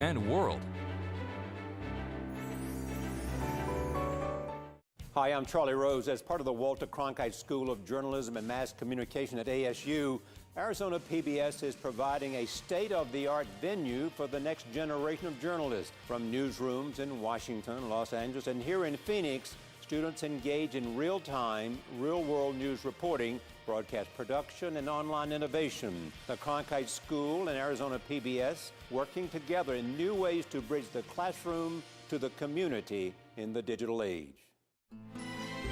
and world. Hi, I'm Charlie Rose. As part of the Walter Cronkite School of Journalism and Mass Communication at ASU, Arizona PBS is providing a state-of-the-art venue for the next generation of journalists. From newsrooms in Washington, Los Angeles, and here in Phoenix, students engage in real-time, real-world news reporting, broadcast production, and online innovation. The Cronkite School and Arizona PBS working together in new ways to bridge the classroom to the community in the digital age.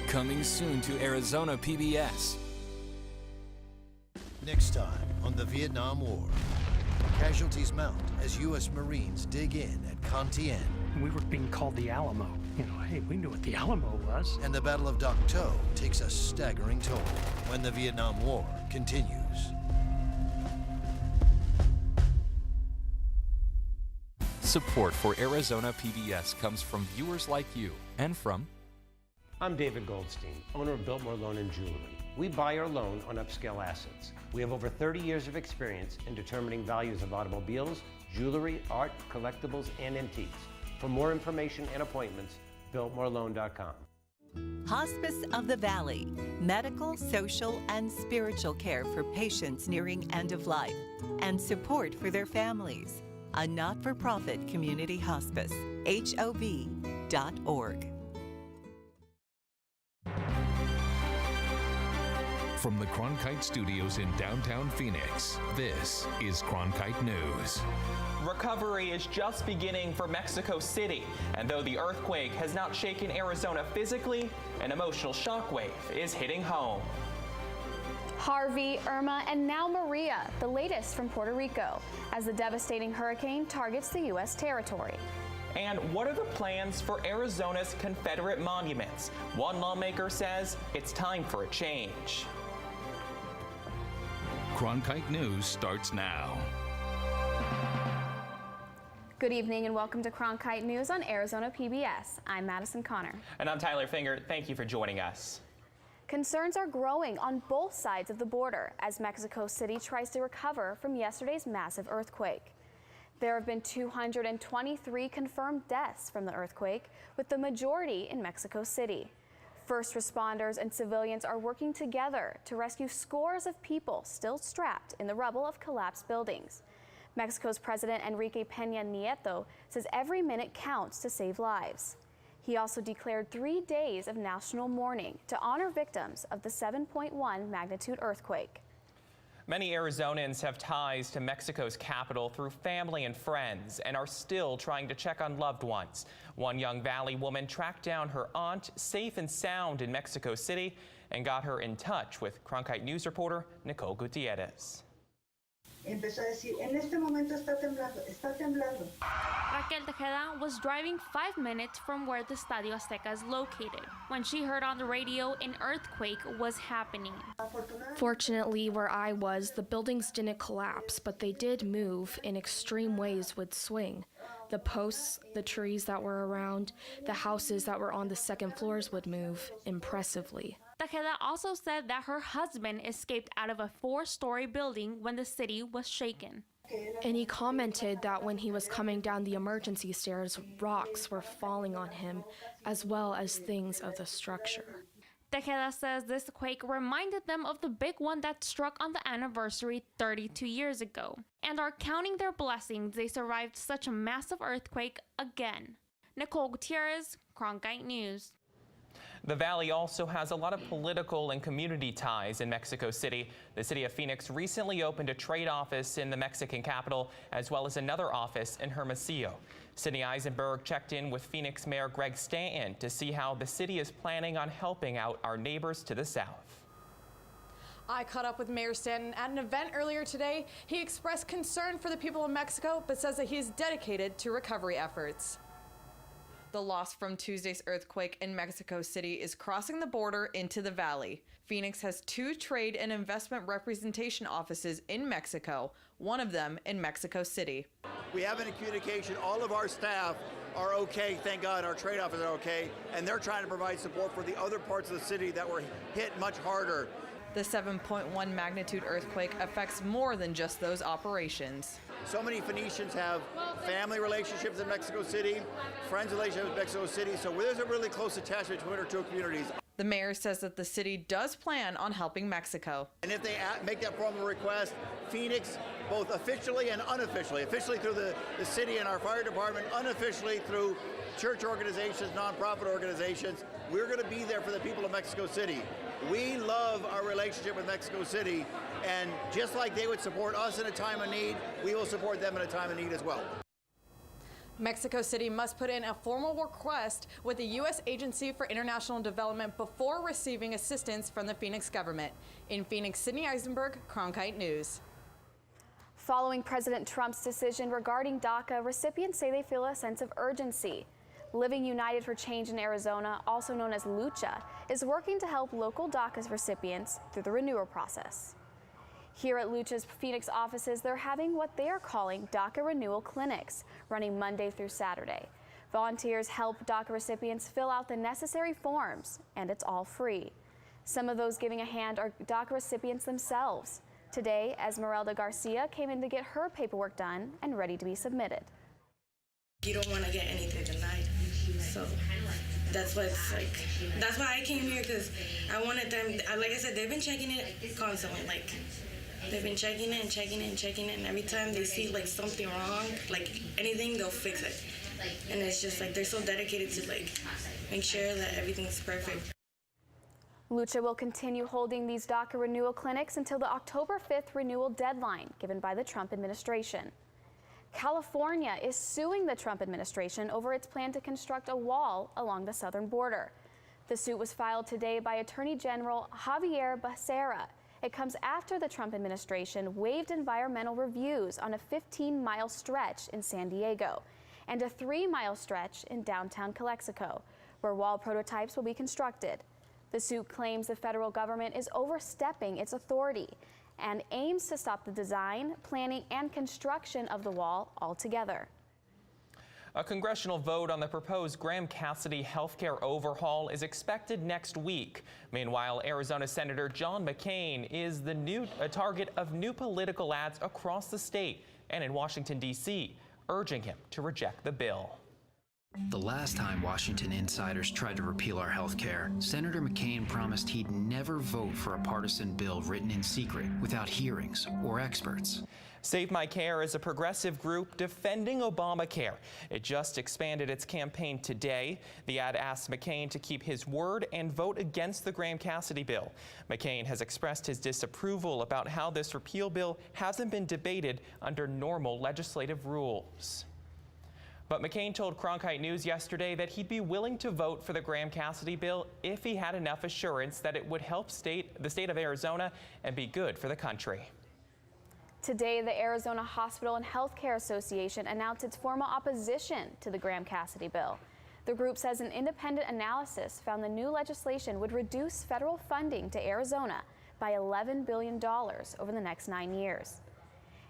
Coming soon to Arizona PBS. Next time on the Vietnam War, casualties mount as U.S. Marines dig in at Con Tien. We were being called the Alamo. Hey, we knew what the Alamo was. And the Battle of Dak To takes a staggering toll when the Vietnam War continues. Support for Arizona PBS comes from viewers like you and from... I'm David Goldstein, owner of Biltmore Loan and Jewelry. We buy or loan on upscale assets. We have over 30 years of experience in determining values of automobiles, jewelry, art, collectibles, and antiques. For more information and appointments, BiltmoreLoan.com. Hospice of the Valley, medical, social, and spiritual care for patients nearing end of life, and support for their families. A not-for-profit community hospice, HOV.org. From the Cronkite Studios in downtown Phoenix, this is Cronkite News. Recovery is just beginning for Mexico City, and though the earthquake has not shaken Arizona physically, an emotional shockwave is hitting home. Harvey, Irma, and now Maria, the latest from Puerto Rico, as the devastating hurricane targets the U.S. territory. And what are the plans for Arizona's Confederate monuments? One lawmaker says it's time for a change. Cronkite News starts now. Good evening and welcome to Cronkite News on Arizona PBS. I'm Madison Connor. And I'm Tyler Finger. Thank you for joining us. Concerns are growing on both sides of the border as Mexico City tries to recover from yesterday's massive earthquake. There have been 223 confirmed deaths from the earthquake, with the majority in Mexico City. First responders and civilians are working together to rescue scores of people still strapped in the rubble of collapsed buildings. Mexico's President Enrique Peña Nieto says every minute counts to save lives. He also declared 3 days of national mourning to honor victims of the 7.1 magnitude earthquake. Many Arizonans have ties to Mexico's capital through family and friends and are still trying to check on loved ones. One young Valley woman tracked down her aunt safe and sound in Mexico City and got her in touch with Cronkite News reporter Nicole Gutierrez. Empezó a decir, en este momento está temblando, está temblando. Raquel Tejeda was driving 5 minutes from where the Estadio Azteca is located when she heard on the radio an earthquake was happening. Fortunately, where I was, the buildings didn't collapse, but they did move in extreme ways with swing. The posts, the trees that were around, the houses that were on the second floors would move impressively. Tejeda also said that her husband escaped out of a 4-story building when the city was shaken. And he commented that when he was coming down the emergency stairs, rocks were falling on him, as well as things of the structure. Tejeda says this quake reminded them of the big one that struck on the anniversary 32 years ago, and are counting their blessings they survived such a massive earthquake again. Nicole Gutierrez, Cronkite News. The Valley also has a lot of political and community ties in Mexico City. The city of Phoenix recently opened a trade office in the Mexican capital, as well as another office in Hermosillo. Sidney Eisenberg checked in with Phoenix Mayor Greg Stanton to see how the city is planning on helping out our neighbors to the south. I caught up with Mayor Stanton at an event earlier today. He expressed concern for the people of Mexico, but says that he is dedicated to recovery efforts. The loss from Tuesday's earthquake in Mexico City is crossing the border into the Valley. Phoenix has 2 trade and investment representation offices in Mexico, one of them in Mexico City. We have been in communication. All of our staff are okay, thank God. Our trade offices are okay, and they're trying to provide support for the other parts of the city that were hit much harder. The 7.1 magnitude earthquake affects more than just those operations. So many Phoenicians have family relationships in Mexico City, friends relationships in Mexico City, so there's a really close attachment between our two communities. The mayor says that the city does plan on helping Mexico. And if they make that formal request, Phoenix, both officially and unofficially, officially through the city and our fire department, unofficially through church organizations, nonprofit organizations, we're going to be there for the people of Mexico City. We love our relationship with Mexico City, and just like they would support us in a time of need, we will support them in a time of need as well. Mexico City must put in a formal request with the U.S. Agency for International Development before receiving assistance from the Phoenix government. In Phoenix, Sydney Eisenberg, Cronkite News. Following President Trump's decision regarding DACA, recipients say they feel a sense of urgency. Living United for Change in Arizona, also known as Lucha, is working to help local DACA recipients through the renewal process. Here at Lucha's Phoenix offices, they're having what they are calling DACA renewal clinics, running Monday through Saturday. Volunteers help DACA recipients fill out the necessary forms, and it's all free. Some of those giving a hand are DACA recipients themselves. Today, Esmeralda Garcia came in to get her paperwork done and ready to be submitted. You don't want to get anything denied, so that's what it's like. That's why I came here, because I wanted them, like I said, they've been checking it constantly, like they've been checking it and checking it and checking it, and every time they see like something wrong, like anything, they'll fix it. And it's just like they're so dedicated to like make sure that everything's perfect. Lucha will continue holding these DACA renewal clinics until the October 5th renewal deadline given by the Trump administration. California is suing the Trump administration over its plan to construct a wall along the southern border. The suit was filed today by Attorney General Javier Becerra. It comes after the Trump administration waived environmental reviews on a 15-mile stretch in San Diego and a 3-mile stretch in downtown Calexico, where wall prototypes will be constructed. The suit claims the federal government is overstepping its authority and aims to stop the design, planning, and construction of the wall altogether. A congressional vote on the proposed Graham Cassidy healthcare overhaul is expected next week. Meanwhile, Arizona Senator John McCain is a target of new political ads across the state and in Washington, D.C., urging him to reject the bill. The last time Washington insiders tried to repeal our health care, Senator McCain promised he'd never vote for a partisan bill written in secret without hearings or experts. Save My Care is a progressive group defending Obamacare. It just expanded its campaign today. The ad asks McCain to keep his word and vote against the Graham Cassidy bill. McCain has expressed his disapproval about how this repeal bill hasn't been debated under normal legislative rules. But McCain told Cronkite News yesterday that he'd be willing to vote for the Graham Cassidy bill if he had enough assurance that it would help the state of Arizona and be good for the country. Today, the Arizona Hospital and Healthcare Association announced its formal opposition to the Graham Cassidy bill. The group says an independent analysis found the new legislation would reduce federal funding to Arizona by $11 billion over the next 9 years.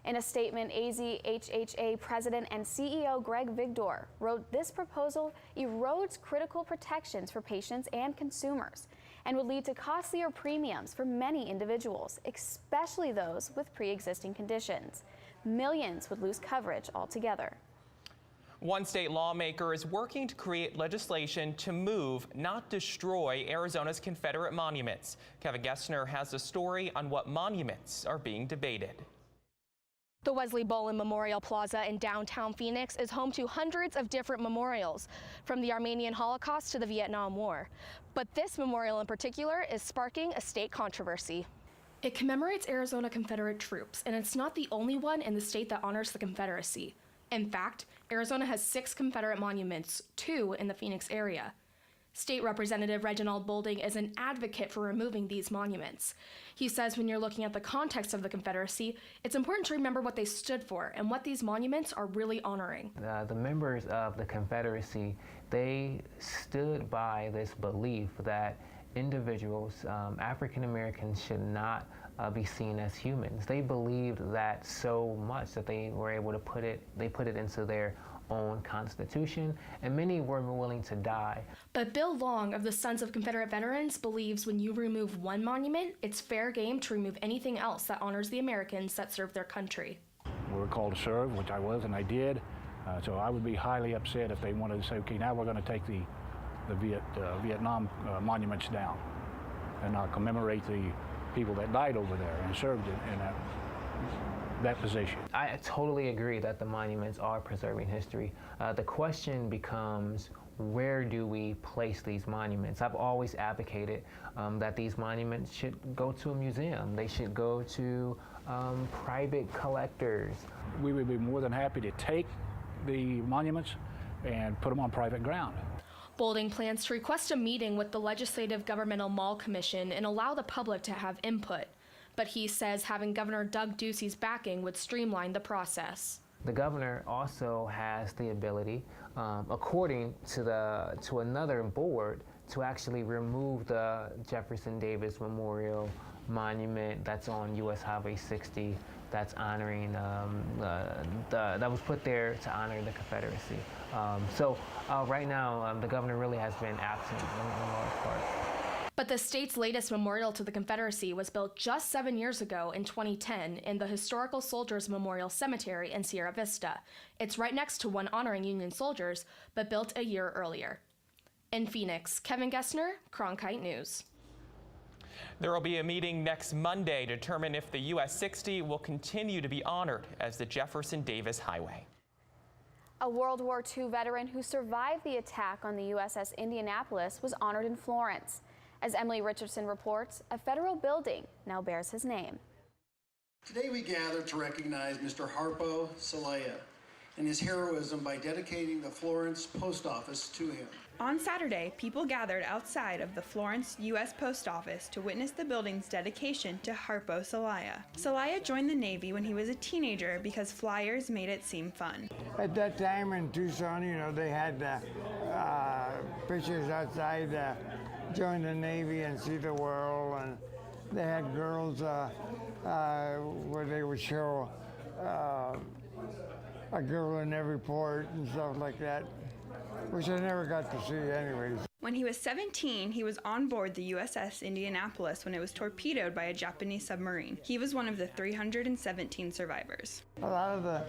In a statement, AZHHA President and CEO Greg Vigdor wrote this proposal erodes critical protections for patients and consumers and would lead to costlier premiums for many individuals, especially those with pre-existing conditions. Millions would lose coverage altogether. One state lawmaker is working to create legislation to move, not destroy, Arizona's Confederate monuments. Kevin Gessner has a story on what monuments are being debated. The Wesley Bolin Memorial Plaza in downtown Phoenix is home to hundreds of different memorials, from the Armenian Holocaust to the Vietnam War. But this memorial in particular is sparking a state controversy. It commemorates Arizona Confederate troops, and it's not the only one in the state that honors the Confederacy. In fact, Arizona has 6 Confederate monuments, 2 in the Phoenix area. State Representative Reginald Boulding is an advocate for removing these monuments. He says when you're looking at the context of the Confederacy, it's important to remember what they stood for and what these monuments are really honoring. The members of the Confederacy, they stood by this belief that individuals, African Americans, should not be seen as humans. They believed that so much that they were able to put it into their own constitution, and many were willing to die. But Bill Long of the Sons of Confederate Veterans believes when you remove one monument, it's fair game to remove anything else that honors the Americans that served their country. were called to serve, which I was, and I did. So I would be highly upset if they wanted to say, okay, now we're going to take the Vietnam monuments down and not commemorate the people that died over there and served in that position. I totally agree that the monuments are preserving history. The question becomes, where do we place these monuments? I've always advocated that these monuments should go to a museum. They should go to private collectors. We would be more than happy to take the monuments and put them on private ground. Bolding plans to request a meeting with the Legislative Governmental Mall Commission and allow the public to have input. But he says having Governor Doug Ducey's backing would streamline the process. The governor also has the ability, according to another board, to actually remove the Jefferson Davis Memorial Monument that's on U.S. Highway 60, that's honoring that was put there to honor the Confederacy. So right now, the governor really has been absent in large part. But the state's latest memorial to the Confederacy was built just 7 years ago in 2010 in the Historical Soldiers Memorial Cemetery in Sierra Vista. It's right next to one honoring Union soldiers, but built a year earlier. In Phoenix, Kevin Gessner, Cronkite News. There will be a meeting next Monday to determine if the US 60 will continue to be honored as the Jefferson Davis Highway. A World War II veteran who survived the attack on the USS Indianapolis was honored in Florence. As Emily Richardson reports, a federal building now bears his name. Today we gather to recognize Mr. Harpo Salaya and his heroism by dedicating the Florence Post Office to him. On Saturday, people gathered outside of the Florence U.S. Post Office to witness the building's dedication to Harpo Salaya. Salaya joined the Navy when he was a teenager because flyers made it seem fun. At that time in Tucson, you know, they had pictures outside join the Navy and see the world, and they had girls where they would show a girl in every port and stuff like that, which I never got to see anyways. When he was 17, he was on board the USS Indianapolis when it was torpedoed by a Japanese submarine. He was one of the 317 survivors. A lot of the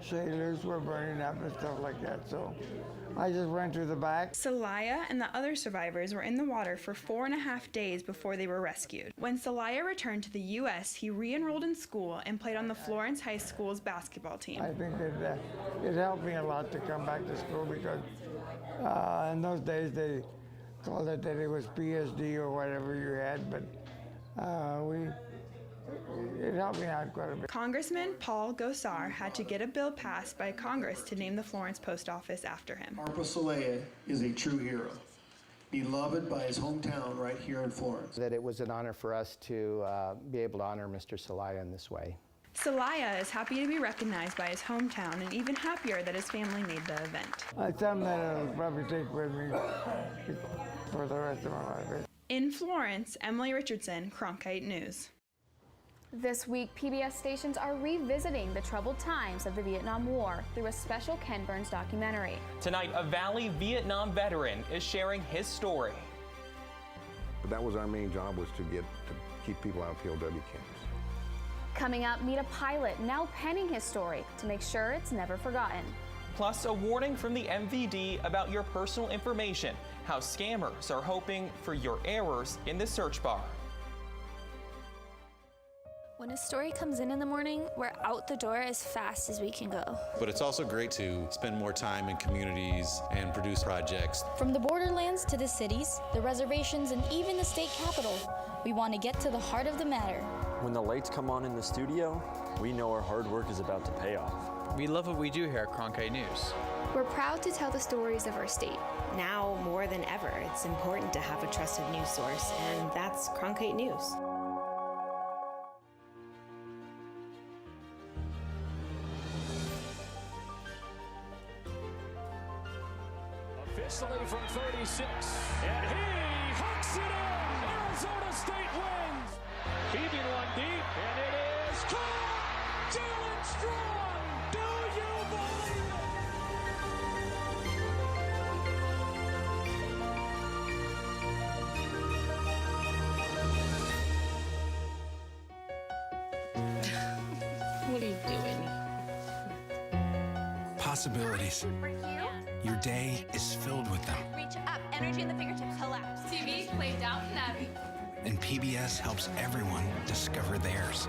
sailors were burning up and stuff like that, so I just went to the back. Salaya and the other survivors were in the water for 4.5 days before they were rescued. When Salaya returned to the U.S., he re-enrolled in school and played on the Florence High School's basketball team. I think it helped me a lot to come back to school because in those days they called it that it was PSD or whatever you had, but it helped me out quite a bit. Congressman Paul Gosar had to get a bill passed by Congress to name the Florence Post Office after him. Harpo Salaya is a true hero, beloved by his hometown right here in Florence. That it was an honor for us to be able to honor Mr. Salaya in this way. Salaya is happy to be recognized by his hometown and even happier that his family made the event. It's something that I'll probably take with me for the rest of my life. In Florence, Emily Richardson, Cronkite News. This week, PBS stations are revisiting the troubled times of the Vietnam War through a special Ken Burns documentary. Tonight, a Valley Vietnam veteran is sharing his story. But that was our main job, was to keep people out of POW camps. Coming up, meet a pilot now penning his story to make sure it's never forgotten. Plus, a warning from the MVD about your personal information, how scammers are hoping for your errors in the search bar. When a story comes in the morning, we're out the door as fast as we can go. But it's also great to spend more time in communities and produce projects. From the borderlands to the cities, the reservations, and even the state capitol, we want to get to the heart of the matter. When the lights come on in the studio, we know our hard work is about to pay off. We love what we do here at Cronkite News. We're proud to tell the stories of our state. Now, more than ever, it's important to have a trusted news source, and that's Cronkite News. Officially from 36, and he hooks it in! Arizona State wins! Keeping one deep, and it is caught! Jalen Strong! Do you believe possibilities. Your day is filled with them. Reach up, energy in the fingertips, collapse. TV, play Downton Abbey. And PBS helps everyone discover theirs.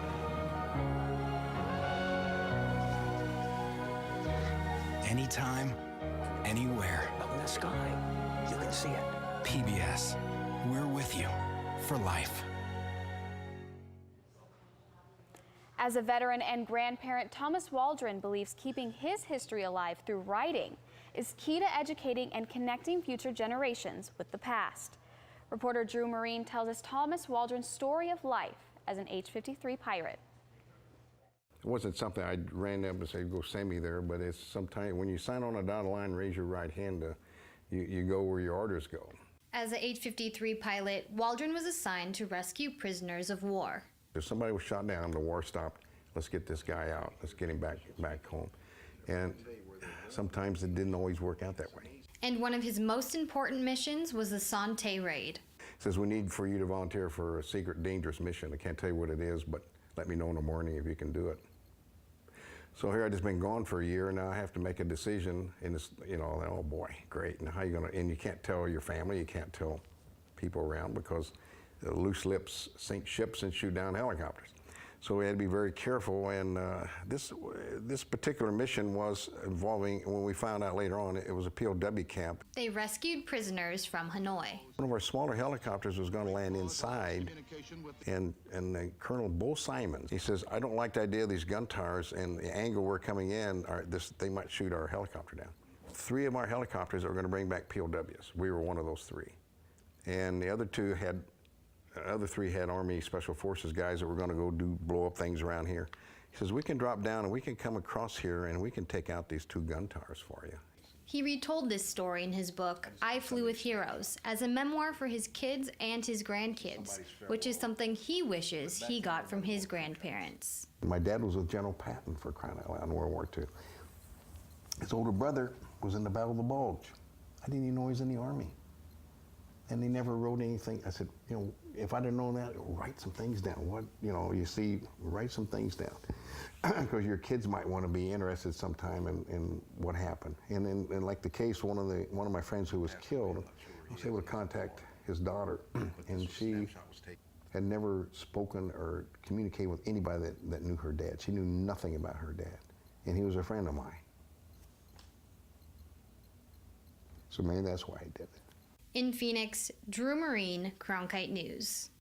Anytime, anywhere. Up in the sky, you can see it. PBS, we're with you for life. As a veteran and grandparent, Thomas Waldron believes keeping his history alive through writing is key to educating and connecting future generations with the past. Reporter Drew Marine tells us Thomas Waldron's story of life as an H-53 pirate. It wasn't something I ran up and said, go send me there, but it's sometimes when you sign on a dotted line, raise your right hand, you go where your orders go. As a H-53 pilot, Waldron was assigned to rescue prisoners of war. If somebody was shot down, the war stopped, let's get this guy out, let's get him back home. And sometimes it didn't always work out that way. And one of his most important missions was the Sante Raid. It says, we need for you to volunteer for a secret, dangerous mission. I can't tell you what it is, but let me know in the morning if you can do it. So here I just been gone for a year, and now I have to make a decision, and it's, you know, oh boy, great. Now how you gonna, and you can't tell your family, you can't tell people around because loose lips sink ships and shoot down helicopters. So we had to be very careful, and this particular mission was involving, when we found out later on, it was a POW camp. They rescued prisoners from Hanoi. One of our smaller helicopters was going to land inside, and Colonel Bo Simons, he says, I don't like the idea of these gun towers and the angle we're coming in, they might shoot our helicopter down. 3 of our helicopters are going to bring back POWs. We were one of those 3. And the other 3 had Army Special Forces guys that were going to go blow up things around here. He says, we can drop down and we can come across here and we can take out these 2 gun towers for you. He retold this story in his book, I Flew with Heroes, as a memoir for his kids and his grandkids, which is something he wishes he got from his grandparents. My dad was with General Patton for crying out loud in World War II. His older brother was in the Battle of the Bulge. I didn't even know he was in the Army. And they never wrote anything. I said, you know, if I'd have known that, write some things down. What, you know, you see, write some things down. Because your kids might want to be interested sometime in what happened. And in like the case, one of my friends who was killed, I was able to contact his daughter, and she had never spoken or communicated with anybody that knew her dad. She knew nothing about her dad. And he was a friend of mine. So maybe that's why I did it. In Phoenix, Drew Marine, Cronkite News.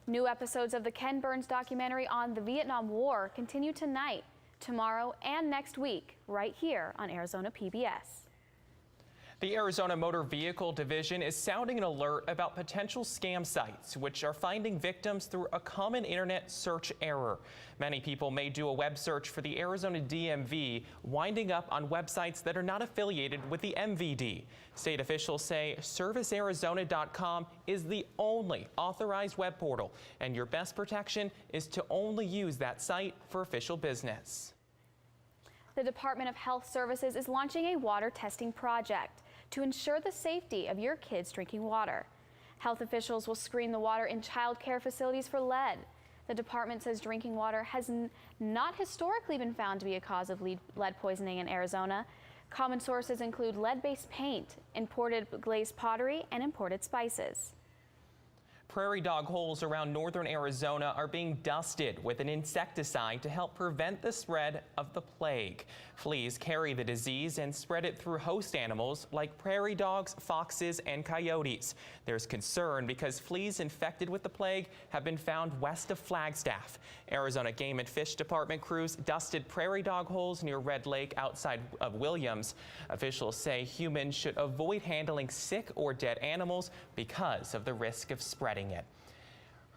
New episodes of the Ken Burns documentary on the Vietnam War continue tonight, tomorrow, and next week, right here on Arizona PBS. The Arizona Motor Vehicle Division is sounding an alert about potential scam sites, which are finding victims through a common internet search error. Many people may do a web search for the Arizona DMV, winding up on websites that are not affiliated with the MVD. State officials say ServiceArizona.com is the only authorized web portal, and your best protection is to only use that site for official business. The Department of Health Services is launching a water testing project to ensure the safety of your kids' drinking water. Health officials will screen the water in child care facilities for lead. The department says drinking water has not historically been found to be a cause of lead poisoning in Arizona. Common sources include lead-based paint, imported glazed pottery, and imported spices. Prairie dog holes around northern Arizona are being dusted with an insecticide to help prevent the spread of the plague. Fleas carry the disease and spread it through host animals like prairie dogs, foxes, and coyotes. There's concern because fleas infected with the plague have been found west of Flagstaff. Arizona Game and Fish Department crews dusted prairie dog holes near Red Lake outside of Williams. Officials say humans should avoid handling sick or dead animals because of the risk of spreading it.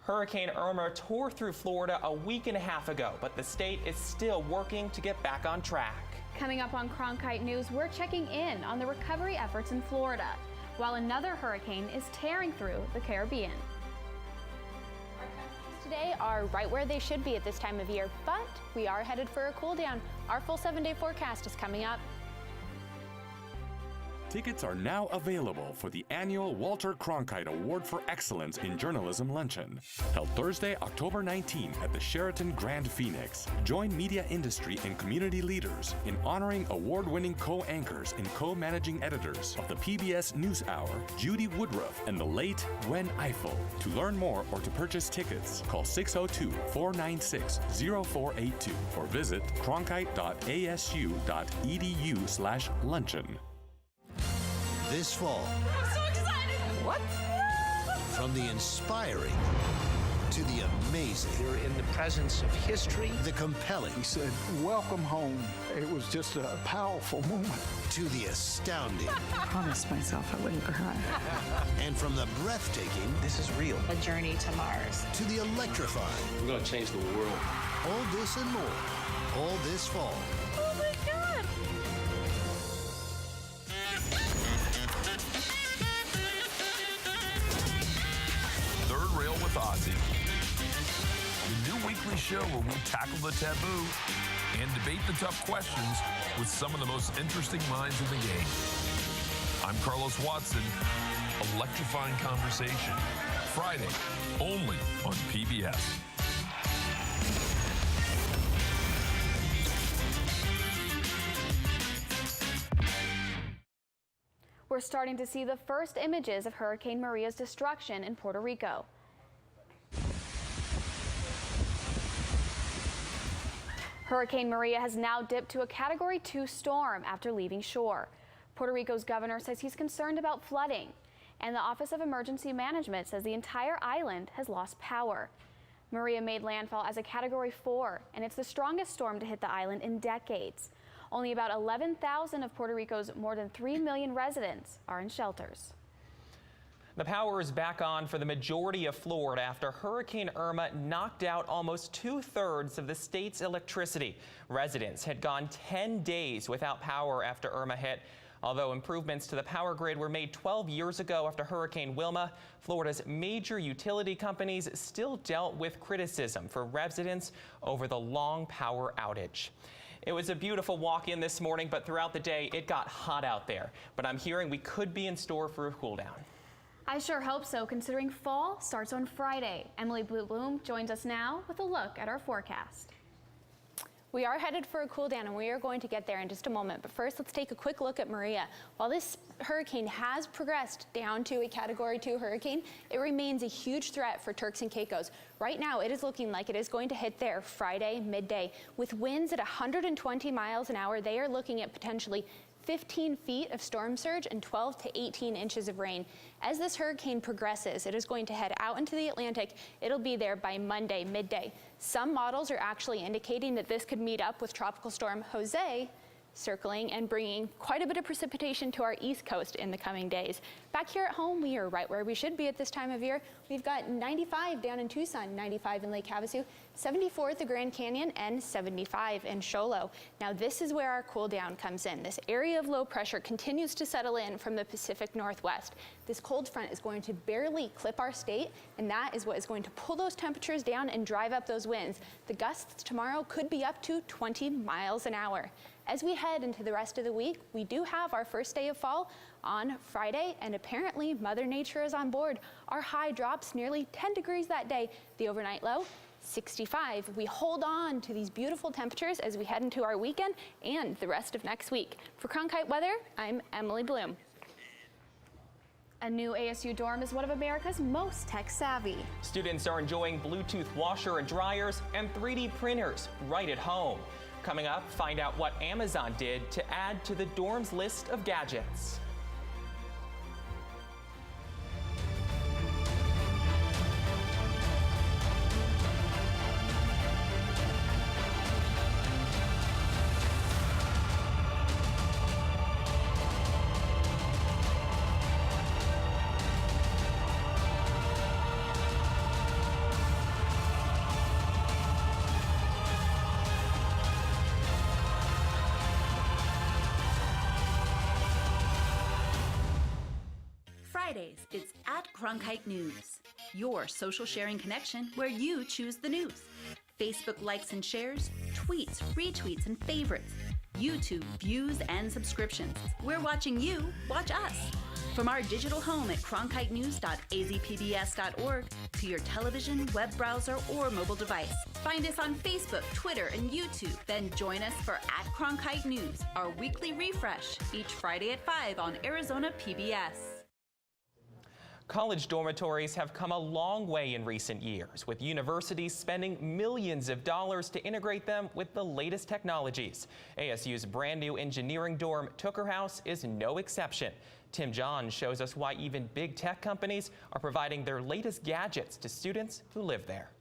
Hurricane Irma tore through Florida a week and a half ago, but the state is still working to get back on track. Coming up on Cronkite News, we're checking in on the recovery efforts in Florida, while another hurricane is tearing through the Caribbean. Today are right where they should be at this time of year, but we are headed for a cool down. Our full 7-day forecast is coming up. Tickets are now available for the annual Walter Cronkite Award for Excellence in Journalism Luncheon, held Thursday, October 19 at the Sheraton Grand Phoenix. Join media industry and community leaders in honoring award-winning co-anchors and co-managing editors of the PBS NewsHour, Judy Woodruff and the late Gwen Ifill. To learn more or to purchase tickets, call 602-496-0482 or visit cronkite.asu.edu/luncheon. This fall. I'm so excited! What? From the inspiring to the amazing. You're in the presence of history. The compelling. He said, "Welcome home." It was just a powerful moment. To the astounding. I promised myself I wouldn't cry. And from the breathtaking. This is real. A journey to Mars. To the electrifying. We're going to change the world. All this and more. All this fall. Oh my God! Third Rail with Ozzy. The new weekly show where we tackle the taboo and debate the tough questions with some of the most interesting minds in the game. I'm Carlos Watson. Electrifying conversation. Friday, only on PBS. We're starting to see the first images of Hurricane Maria's destruction in Puerto Rico. Hurricane Maria has now dipped to a Category 2 storm after leaving shore. Puerto Rico's governor says he's concerned about flooding, and the Office of Emergency Management says the entire island has lost power. Maria made landfall as a Category 4, and it's the strongest storm to hit the island in decades. Only about 11,000 of Puerto Rico's more than 3 million residents are in shelters. The power is back on for the majority of Florida after Hurricane Irma knocked out almost 2/3 of the state's electricity. Residents had gone 10 days without power after Irma hit. Although improvements to the power grid were made 12 years ago after Hurricane Wilma, Florida's major utility companies still dealt with criticism for residents over the long power outage. It was a beautiful walk-in this morning, but throughout the day, it got hot out there. But I'm hearing we could be in store for a cool down. I sure hope so, considering fall starts on Friday. Emily Bloom joins us now with a look at our forecast. We are headed for a cool down, and we are going to get there in just a moment. But first, let's take a quick look at Maria. While this hurricane has progressed down to a Category 2 hurricane, it remains a huge threat for Turks and Caicos. Right now, it is looking like it is going to hit there Friday midday. With winds at 120 miles an hour, they are looking at potentially 15 feet of storm surge and 12 to 18 inches of rain. As this hurricane progresses, it is going to head out into the Atlantic. It'll be there by Monday midday. Some models are actually indicating that this could meet up with Tropical Storm Jose circling and bringing quite a bit of precipitation to our east coast in the coming days. Back here at home, we are right where we should be at this time of year. We've got 95 down in Tucson, 95 in Lake Havasu, 74 at the Grand Canyon, and 75 in Show Low. Now this is where our cool down comes in. This area of low pressure continues to settle in from the Pacific Northwest. This cold front is going to barely clip our state, and that is what is going to pull those temperatures down and drive up those winds. The gusts tomorrow could be up to 20 miles an hour. As we head into the rest of the week, we do have our first day of fall on Friday, and apparently Mother Nature is on board. Our high drops nearly 10 degrees that day. The overnight low, 65. We hold on to these beautiful temperatures as we head into our weekend and the rest of next week. For Cronkite Weather, I'm Emily Bloom. A new ASU dorm is one of America's most tech-savvy. Students are enjoying Bluetooth washer and dryers and 3D printers right at home. Coming up, find out what Amazon did to add to the dorm's list of gadgets. Fridays, it's at Cronkite News, your social sharing connection where you choose the news. Facebook likes and shares, tweets, retweets, and favorites. YouTube views and subscriptions. We're watching you watch us. From our digital home at cronkitenews.azpbs.org to your television, web browser, or mobile device. Find us on Facebook, Twitter, and YouTube. Then join us for @Cronkite News, our weekly refresh, each Friday at 5 on Arizona PBS. College dormitories have come a long way in recent years, with universities spending millions of dollars to integrate them with the latest technologies. ASU's brand new engineering dorm, Tucker House, is no exception. Tim Johns shows us why even big tech companies are providing their latest gadgets to students who live there.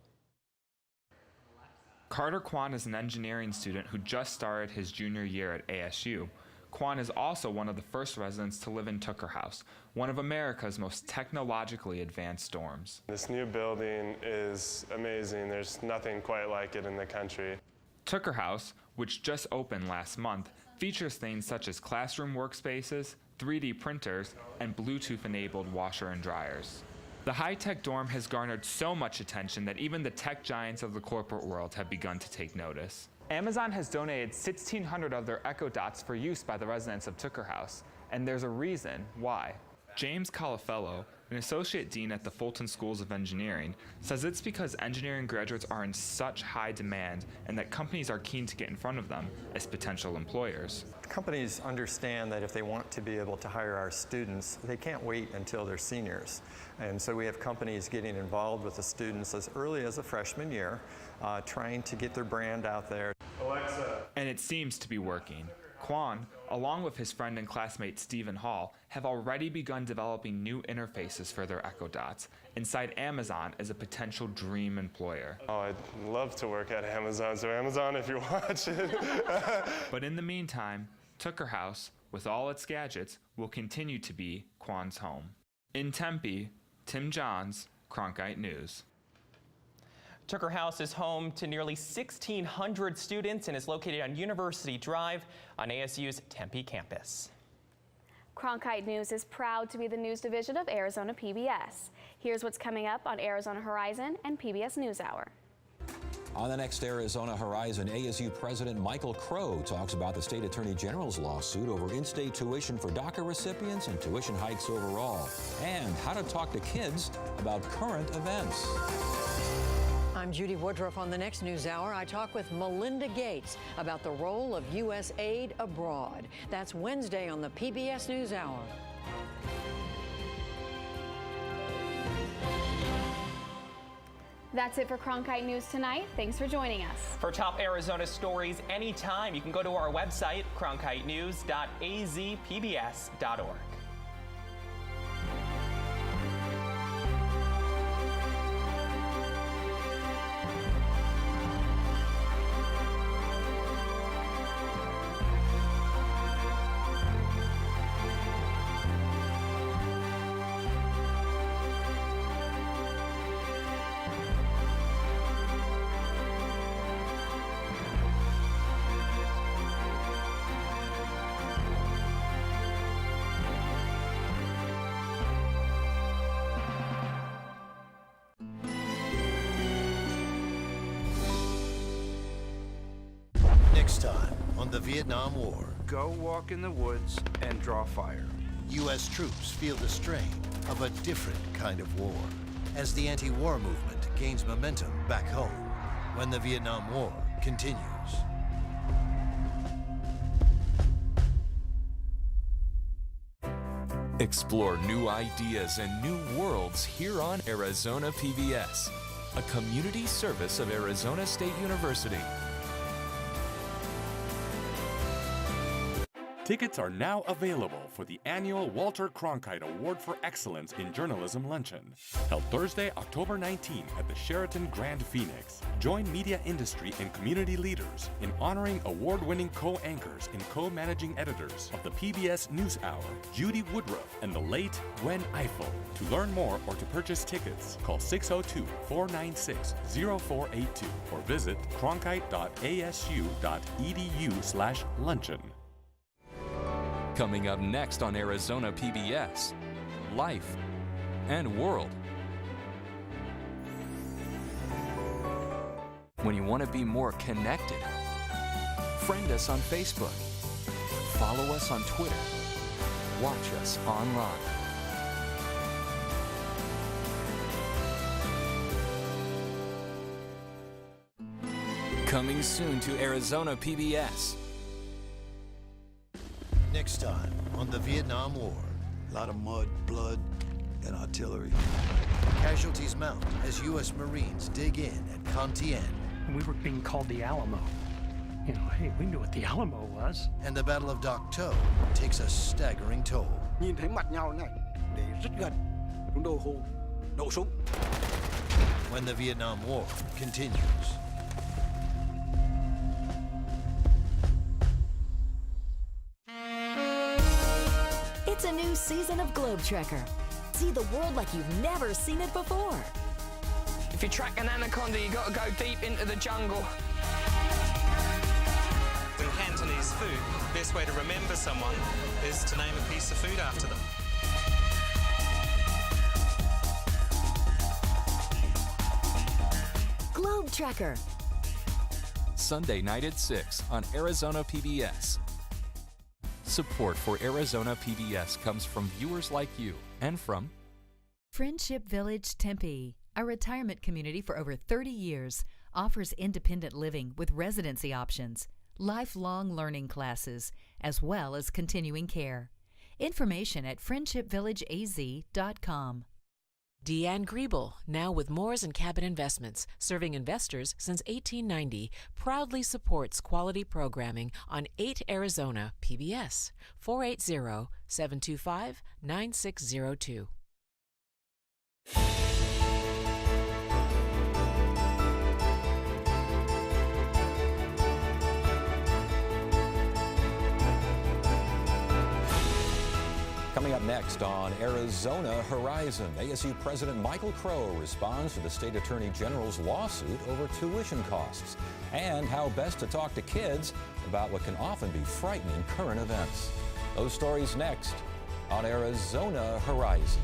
Carter Kwan is an engineering student who just started his junior year at ASU. Kwan is also one of the first residents to live in Tucker House, one of America's most technologically advanced dorms. This new building is amazing. There's nothing quite like it in the country. Tucker House, which just opened last month, features things such as classroom workspaces, 3D printers, and Bluetooth-enabled washer and dryers. The high-tech dorm has garnered so much attention that even the tech giants of the corporate world have begun to take notice. Amazon has donated 1,600 of their Echo Dots for use by the residents of Tucker House, and there's a reason why. James Colafello, an associate dean at the Fulton Schools of Engineering, says it's because engineering graduates are in such high demand and that companies are keen to get in front of them as potential employers. Companies understand that if they want to be able to hire our students, they can't wait until they're seniors. And so we have companies getting involved with the students as early as a freshman year, trying to get their brand out there. Alexa. And it seems to be working. Kwan, along with his friend and classmate Stephen Hall, have already begun developing new interfaces for their Echo Dots and cite Amazon as a potential dream employer. Oh, I'd love to work at Amazon, so Amazon, if you're watching. But in the meantime, Tucker House, with all its gadgets, will continue to be Kwan's home. In Tempe, Tim Johns, Cronkite News. Tucker House is home to nearly 1,600 students and is located on University Drive on ASU's Tempe campus. Cronkite News is proud to be the news division of Arizona PBS. Here's what's coming up on Arizona Horizon and PBS NewsHour. On the next Arizona Horizon, ASU President Michael Crow talks about the state attorney general's lawsuit over in-state tuition for DACA recipients and tuition hikes overall, and how to talk to kids about current events. I'm Judy Woodruff. On the next NewsHour, I talk with Melinda Gates about the role of U.S. aid abroad. That's Wednesday on the PBS NewsHour. That's it for Cronkite News tonight. Thanks for joining us. For top Arizona stories anytime, you can go to our website, cronkitenews.azpbs.org. Next time on the Vietnam War. Go walk in the woods and draw fire. U.S. troops feel the strain of a different kind of war as the anti-war movement gains momentum back home when the Vietnam War continues. Explore new ideas and new worlds here on Arizona PBS, a community service of Arizona State University. Tickets are now available for the annual Walter Cronkite Award for Excellence in Journalism Luncheon, held Thursday, October 19 at the Sheraton Grand Phoenix. Join media industry and community leaders in honoring award-winning co-anchors and co-managing editors of the PBS NewsHour, Judy Woodruff and the late Gwen Eiffel. To learn more or to purchase tickets, call 602-496-0482 or visit cronkite.asu.edu/luncheon. Coming up next on Arizona PBS, Life and World. When you want to be more connected, friend us on Facebook Follow us on Twitter. Watch us online. Coming soon to Arizona PBS. Next time on the Vietnam War. A lot of mud, blood, and artillery. Casualties mount as U.S. Marines dig in at Con Tien. We were being called the Alamo. You know, hey, we knew what the Alamo was. And the Battle of Dak To takes a staggering toll. Nhìn thấy mặt nhau này để rất gần, chúng tôi hô nổ súng. When the Vietnam War continues. It's a new season of Globe Trekker. See the world like you've never seen it before. If you track an anaconda, you got to go deep into the jungle. In Cantonese food, the best way to remember someone is to name a piece of food after them. Globe Trekker. Sunday night at 6 on Arizona PBS. Support for Arizona PBS comes from viewers like you and from Friendship Village Tempe, a retirement community for over 30 years, offers independent living with residency options, lifelong learning classes, as well as continuing care. Information at friendshipvillageaz.com. Deanne Griebel, now with Moores & Cabot Investments, serving investors since 1890, proudly supports quality programming on 8 Arizona PBS, 480-725-9602. Coming up next on Arizona Horizon, ASU President Michael Crow responds to the state attorney general's lawsuit over tuition costs and how best to talk to kids about what can often be frightening current events. Those stories next on Arizona Horizon.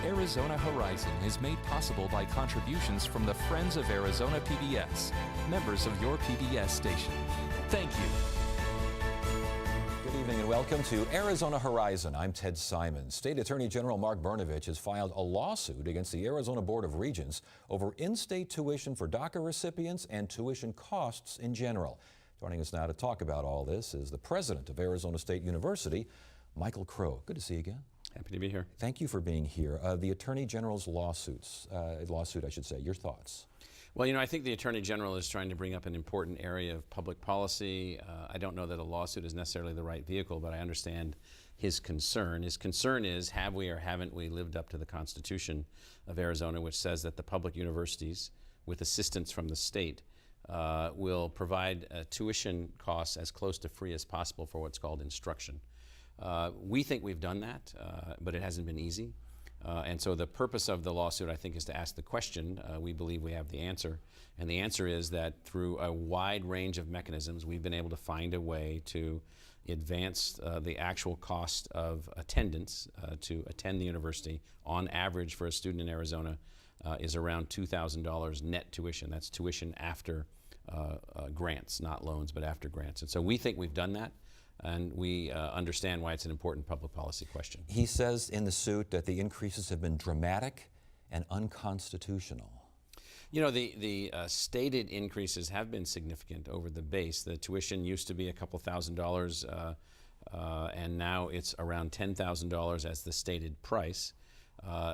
Arizona Horizon is made possible by contributions from the Friends of Arizona PBS, members of your PBS station. Thank you. Good evening and welcome to Arizona Horizon. I'm Ted Simon. State Attorney General Mark Brnovich has filed a lawsuit against the Arizona Board of Regents over in-state tuition for DACA recipients and tuition costs in general. Joining us now to talk about all this is the president of Arizona State University, Michael Crow. Good to see you again. Happy to be here. Thank you for being here. The Attorney General's lawsuit, I should say. Your thoughts? Well, you know, I think the Attorney General is trying to bring up an important area of public policy. I don't know that a lawsuit is necessarily the right vehicle, but I understand his concern. His concern is, have we or haven't we lived up to the Constitution of Arizona, which says that the public universities, with assistance from the state, will provide tuition costs as close to free as possible for what's called instruction. We think we've done that, but it hasn't been easy. And so the purpose of the lawsuit, I think, is to ask the question. We believe we have the answer. And the answer is that through a wide range of mechanisms, we've been able to find a way to advance the actual cost of attendance to attend the university. On average, for a student in Arizona, is around $2,000 net tuition. That's tuition after grants, not loans, but after grants. And so we think we've done that. And we understand why it's an important public policy question. He says in the suit that the increases have been dramatic and unconstitutional. You know, the stated increases have been significant over the base. The tuition used to be a couple $1,000s, and now it's around $10,000 as the stated price.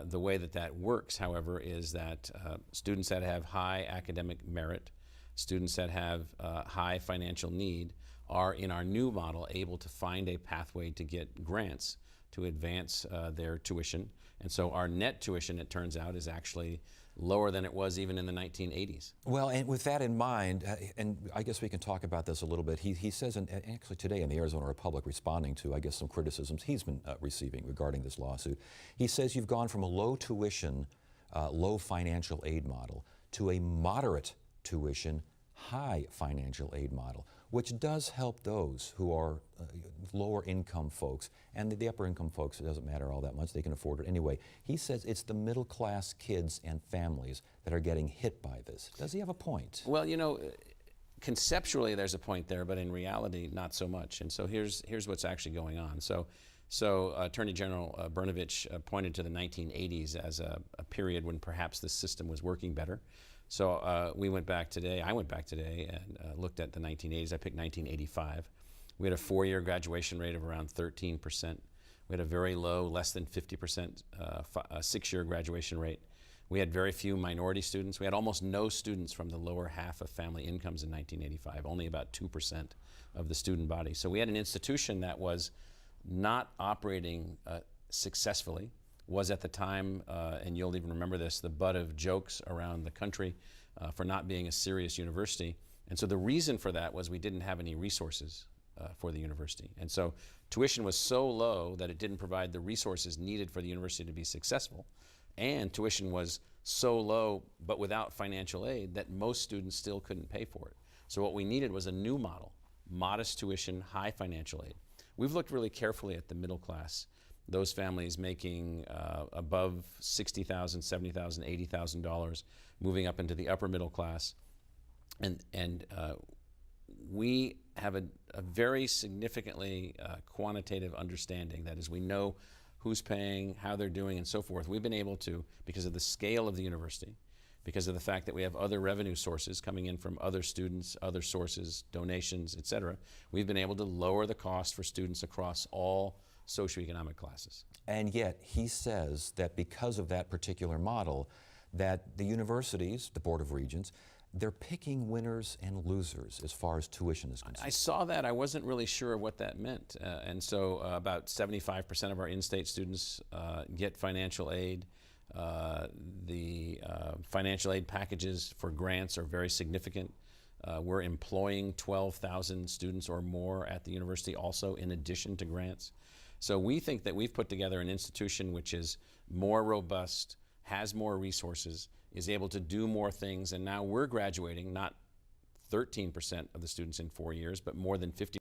The way that works, however, is that students that have high academic merit, students that have high financial need, are in our new model able to find a pathway to get grants to advance their tuition. And so our net tuition, it turns out, is actually lower than it was even in the 1980s. Well, and with that in mind, and I guess we can talk about this a little bit, he says, actually today in the Arizona Republic, responding to, I guess, some criticisms he's been receiving regarding this lawsuit, he says you've gone from a low tuition, low financial aid model to a moderate tuition, high financial aid model, which does help those who are lower income folks. And the upper income folks, it doesn't matter all that much, they can afford it anyway. He says it's the middle class kids and families that are getting hit by this. Does he have a point? Well, you know, conceptually there's a point there, but in reality not so much. And so here's what's actually going on. So Attorney General Brnovich pointed to the 1980s as a period when perhaps the system was working better. So I went back today and looked at the 1980s. I picked 1985. We had a 4-year graduation rate of around 13%. We had a very low, less than 50% 6-year graduation rate. We had very few minority students. We had almost no students from the lower half of family incomes in 1985, only about 2% of the student body. So we had an institution that was not operating successfully, was at the time, and you'll even remember this, the butt of jokes around the country for not being a serious university. And so the reason for that was we didn't have any resources for the university. And so tuition was so low that it didn't provide the resources needed for the university to be successful. And tuition was so low, but without financial aid, that most students still couldn't pay for it. So what we needed was a new model, modest tuition, high financial aid. We've looked really carefully at the middle class, those families making above $60,000, $70,000, $80,000, moving up into the upper middle class. And we have a very significantly quantitative understanding. That is, we know who's paying, how they're doing, and so forth. We've been able to, because of the scale of the university, because of the fact that we have other revenue sources coming in from other students, other sources, donations, et cetera, we've been able to lower the cost for students across all socioeconomic classes. And yet he says that because of that particular model, that the universities, the Board of Regents, they're picking winners and losers as far as tuition is concerned. I saw that. I wasn't really sure what that meant. And so about 75% of our in-state students get financial aid. The financial aid packages for grants are very significant. We're employing 12,000 students or more at the university also in addition to grants. So we think that we've put together an institution which is more robust, has more resources, is able to do more things, and now we're graduating not 13% of the students in 4 years, but more than 50%